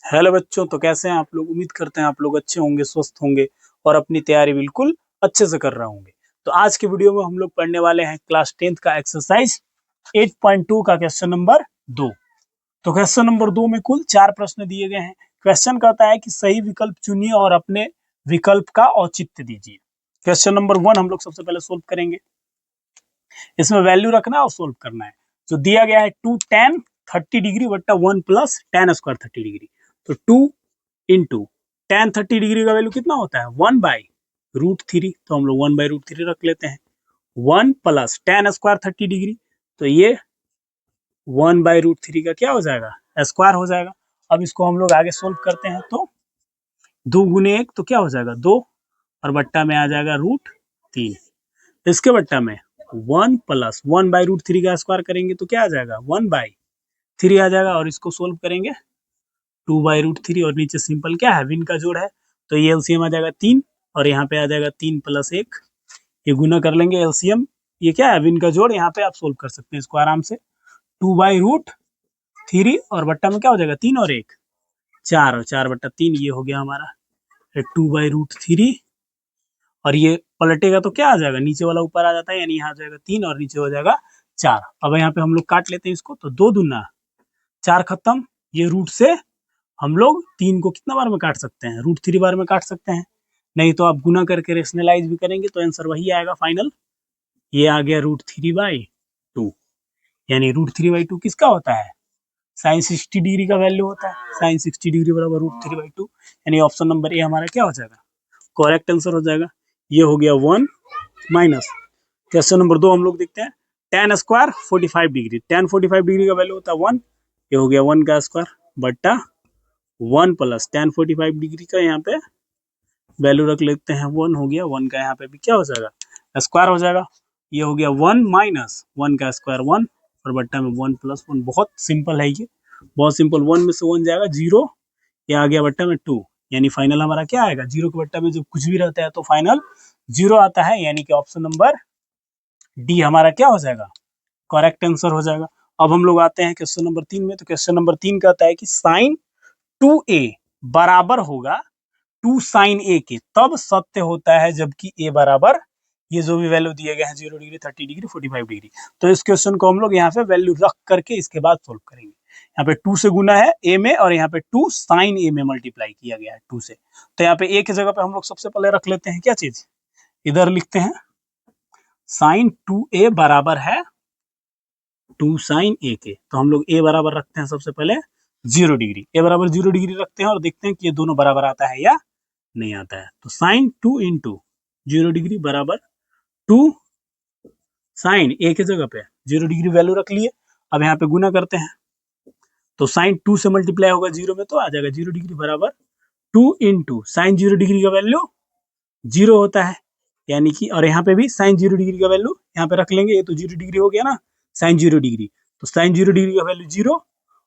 Hello बच्चों, तो कैसे हैं आप लोग। उम्मीद करते हैं आप लोग अच्छे होंगे, स्वस्थ होंगे और अपनी तैयारी बिल्कुल अच्छे से कर रहे होंगे। तो आज के वीडियो में हम लोग पढ़ने वाले हैं क्लास 10th का एक्सरसाइज 8.2 का क्वेश्चन नंबर 2। तो क्वेश्चन नंबर 2 में कुल 4 प्रश्न दिए गए हैं। क्वेश्चन कहता है कि सही विकल्प चुनिए और अपने विकल्प का औचित्य दीजिए। क्वेश्चन नंबर 1 हम लोग सबसे पहले सोल्व करेंगे। इसमें वैल्यू रखना है और सोल्व करना है। तो दिया गया है 2 tan 30 डिग्री बट्टा 1 प्लस tan स्क्वायर 30 डिग्री। तो 2 इंटू tan 30 डिग्री का वैल्यू कितना होता है 1/√3। तो हम लोग 1/√3 रख लेते हैं। 1 प्लस tan स्क्वायर 30 डिग्री, तो ये 1/√3 का क्या हो जाएगा स्क्वायर हो जाएगा। अब इसको हम लोग आगे सोल्व करते हैं। तो 2 गुने 1 तो क्या हो जाएगा 2 और बट्टा में आ जाएगा √3। इसके बट्टा में 1 प्लस 1/√3 का स्क्वायर करेंगे तो क्या आ जाएगा 1/3 आ जाएगा। और इसको सोल्व करेंगे 2/√3 और नीचे सिंपल क्या है विन का जोड़ है, तो ये एलसीएम आ जाएगा 3 और यहाँ पे आ जाएगा 3 + 1। ये गुना कर लेंगे एलसीएम, ये क्या है विन का जोड़। यहाँ पे आप सोल्व कर सकते हैं इसको आराम से। 2/√3 और बट्टा में क्या हो जाएगा 3 और 1 4 और 4/3 ये हो गया हमारा 2/√3। और ये पलटेगा तो क्या आ जाएगा नीचे वाला ऊपर आ जाता है, यानी यहाँ आ जाएगा 3 और नीचे हो जाएगा 4। अब यहाँ पे हम लोग काट लेते हैं इसको, तो 2 दूना 4 खत्म। ये रूट से हम लोग 3 को कितना बार में काट सकते हैं √3 बार में काट सकते हैं। नहीं तो आप गुना करके रेशनलाइज भी करेंगे तो आंसर वही आएगा फाइनल। ये आ गया √3/2, यानी √3/2 किसका होता है sin 60 डिग्री का वैल्यू होता है। sin 60 डिग्री बराबर √3/2, यानी ऑप्शन नंबर ए हमारा क्या हो जाएगा करेक्ट आंसर हो जाएगा। ये हो गया 1 माइनस। क्वेश्चन नंबर 2 हम लोग देखते हैं। tan square 45 degree, tan 45 degree का वैल्यू होता है 1। ये हो गया 1 का स्क्वायर बट्टा 1 प्लस tan 45 डिग्री का यहाँ पे वैल्यू रख लेते हैं 1 हो गया 1 का यहाँ पे भी क्या हो जाएगा स्क्वायर हो जाएगा। ये हो गया 1 माइनस 1 का स्क्वायर 1 और बट्टा में 1 + 1। बहुत सिंपल है, ये बहुत सिंपल। 1 में से 1 जाएगा 0, ये आ गया बट्टा में 2, यानी फाइनल हमारा क्या आएगा 0 के बट्टा में जब कुछ भी रहता है तो फाइनल 0 आता है, यानी कि ऑप्शन नंबर डी हमारा क्या हो जाएगा करेक्ट आंसर हो जाएगा। अब हम लोग आते हैं क्वेश्चन नंबर 3 में। तो क्वेश्चन नंबर 3 कहता है कि sin 2a बराबर होगा 2 sin a के तब सत्य होता है जबकि a बराबर ये जो भी वैल्यू दिए गए हैं 0 डिग्री 30 डिग्री 45 डिग्री। तो इस क्वेश्चन को हम लोग यहाँ पे वैल्यू रख करके इसके बाद सोल्व करेंगे। यहाँ पे 2 से गुना है a में और यहाँ पे 2 sin a में मल्टीप्लाई किया गया है 2 से। तो यहाँ पे a की जगह पे हम लोग सबसे पहले रख लेते हैं क्या चीज, इधर लिखते हैं sin 2a बराबर है 2 sin a के। तो हम लोग a बराबर रखते हैं सबसे पहले 0 डिग्री, a बराबर 0 डिग्री रखते हैं और देखते हैं कि ये दोनों बराबर आता है या नहीं आता है। तो sin 2 इंटू 0 डिग्री बराबर 2 sin a के जगह पे 0 डिग्री वैल्यू रख लिए। अब यहाँ पे गुना करते हैं तो sin 2 से मल्टीप्लाई होगा 0 में तो आ जाएगा 0 डिग्री बराबर 2 इंटू sin 0 डिग्री का वैल्यू 0 होता है, यानी कि और यहाँ पे भी sin 0 डिग्री का वैल्यू यहाँ पे रख लेंगे। ये तो 0 डिग्री हो गया ना sin 0 डिग्री, तो sin 0 डिग्री का वैल्यू 0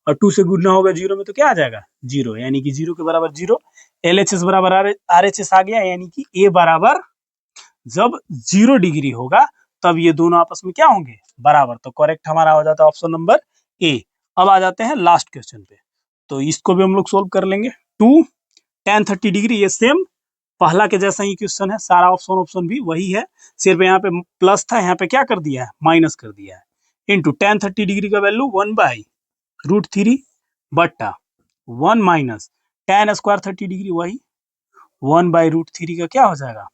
और 2 से गुना होगा 0 में तो क्या आ जाएगा 0, यानी कि 0 के बराबर 0। LHS बराबर RHS आ गया, यानी कि a बराबर जब 0 डिग्री होगा तब ये दोनों आपस में क्या होंगे बराबर। तो करेक्ट हमारा हो जाता है ऑप्शन नंबर ए। अब आ जाते हैं लास्ट क्वेश्चन पे, तो इसको भी हम लोग सोल्व कर लेंगे। 2 tan 30 डिग्री, ये सेम पहला के जैसा ही क्वेश्चन है, सारा ऑप्शन भी वही है, सिर्फ यहाँ पे प्लस था यहाँ पे क्या कर दिया है माइनस कर दिया है। इंटू tan 30 डिग्री का वैल्यू 1/√3 बट्टा 1 माइनस tan स्क्वायर 30 डिग्री वही 1/√3 का क्या हो जाएगा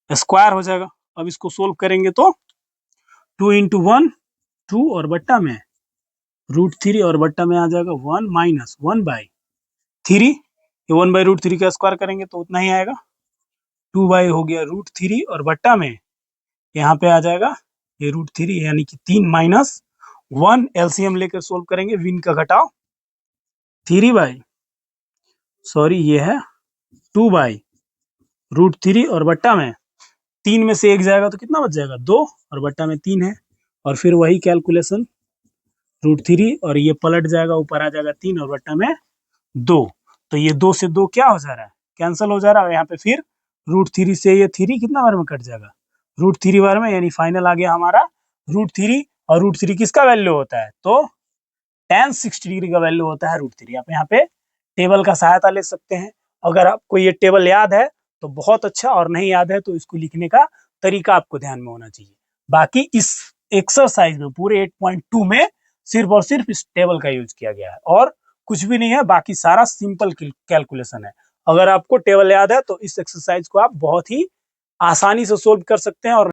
स्क्वायर हो जाएगा। अब इसको सोल्व करेंगे तो 2 इंटू 1 2 और बट्टा में √3 और बट्टा में आ जाएगा 1 माइनस 1/3। ये 1/√3 का स्क्वायर करेंगे तो उतना ही आएगा 2 हो गया √3 और बट्टा में यहाँ पे आ जाएगा ये √3 यानी कि 3 माइनस 1। एलसीएम लेकर सोल्व करेंगे, विन का घटाओ 3 सॉरी ये है 2/√3 और बट्टा में 3 में से 1 जाएगा तो कितना बच जाएगा 2 और बट्टा में 3 है। और फिर वही कैलकुलेशन √3 और ये पलट जाएगा ऊपर आ जाएगा 3 और बट्टा में 2। तो ये 2 से 2 क्या हो जा रहा है कैंसिल हो जा रहा है। और यहाँ पे फिर √3 से ये 3 कितना बार में कट जाएगा √3 बार में, यानी फाइनल आ गया हमारा √3। और √3 किसका वैल्यू होता है तो tan 60 डिग्री का वैल्यू होता है √3। आप यहाँ पे टेबल का सहायता ले सकते हैं। अगर आपको ये टेबल याद है तो बहुत अच्छा, और नहीं याद है तो इसको लिखने का तरीका आपको ध्यान में होना चाहिए। बाकी इस एक्सरसाइज में पूरे 8.2 में सिर्फ और सिर्फ इस टेबल का यूज किया गया है और कुछ भी नहीं है, बाकी सारा सिंपल कैलकुलेशन है। अगर आपको टेबल याद है तो इस एक्सरसाइज को आप बहुत ही आसानी से सोल्व कर सकते हैं और